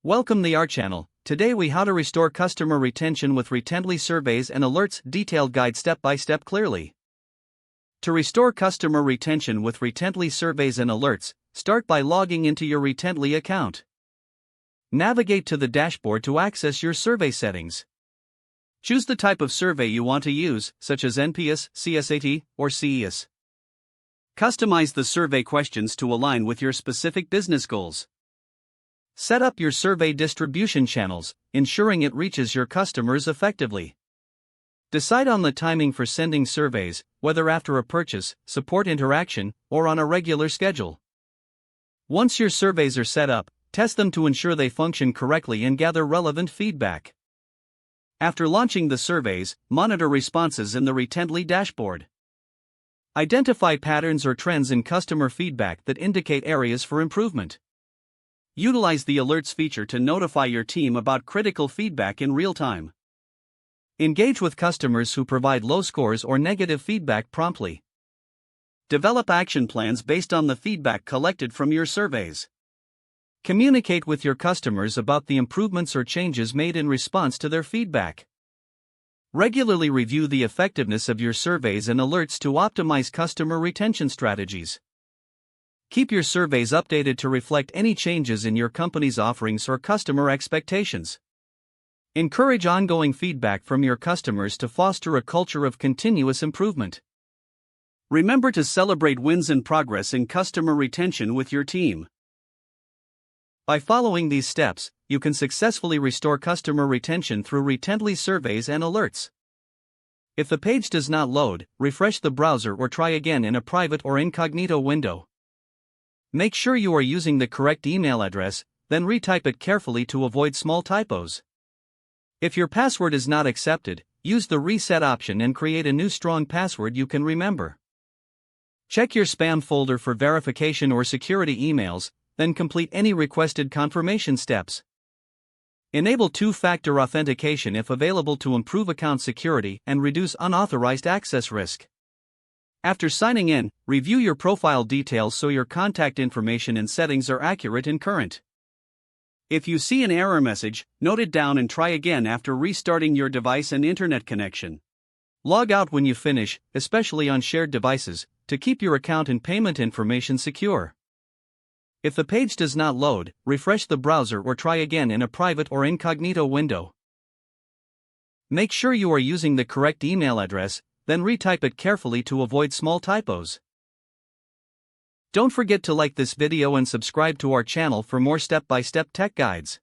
Welcome to our channel. Today we how to restore customer retention with Retently surveys and alerts, detailed guide step by step clearly. To restore customer retention with Retently surveys and alerts, start by logging into your Retently account. Navigate to the dashboard to access your survey settings. Choose the type of survey you want to use, such as NPS, CSAT, or CES. Customize the survey questions to align with your specific business goals. Set up your survey distribution channels, ensuring it reaches your customers effectively. Decide on the timing for sending surveys, whether after a purchase, support interaction, or on a regular schedule. Once your surveys are set up, test them to ensure they function correctly and gather relevant feedback. After launching the surveys, monitor responses in the Retently dashboard. Identify patterns or trends in customer feedback that indicate areas for improvement. Utilize the alerts feature to notify your team about critical feedback in real time. Engage with customers who provide low scores or negative feedback promptly. Develop action plans based on the feedback collected from your surveys. Communicate with your customers about the improvements or changes made in response to their feedback. Regularly review the effectiveness of your surveys and alerts to optimize customer retention strategies. Keep your surveys updated to reflect any changes in your company's offerings or customer expectations. Encourage ongoing feedback from your customers to foster a culture of continuous improvement. Remember to celebrate wins and progress in customer retention with your team. By following these steps, you can successfully restore customer retention through Retently surveys and alerts. If the page does not load, refresh the browser or try again in a private or incognito window. Make sure you are using the correct email address, then retype it carefully to avoid small typos. If your password is not accepted, use the reset option and create a new strong password you can remember. Check your spam folder for verification or security emails, then complete any requested confirmation steps. Enable two-factor authentication if available to improve account security and reduce unauthorized access risk. After signing in, review your profile details so your contact information and settings are accurate and current. If you see an error message, note it down and try again after restarting your device and internet connection. Log out when you finish, especially on shared devices, to keep your account and payment information secure. If the page does not load, refresh the browser or try again in a private or incognito window. Make sure you are using the correct email address, then retype it carefully to avoid small typos. Don't forget to like this video and subscribe to our channel for more step-by-step tech guides.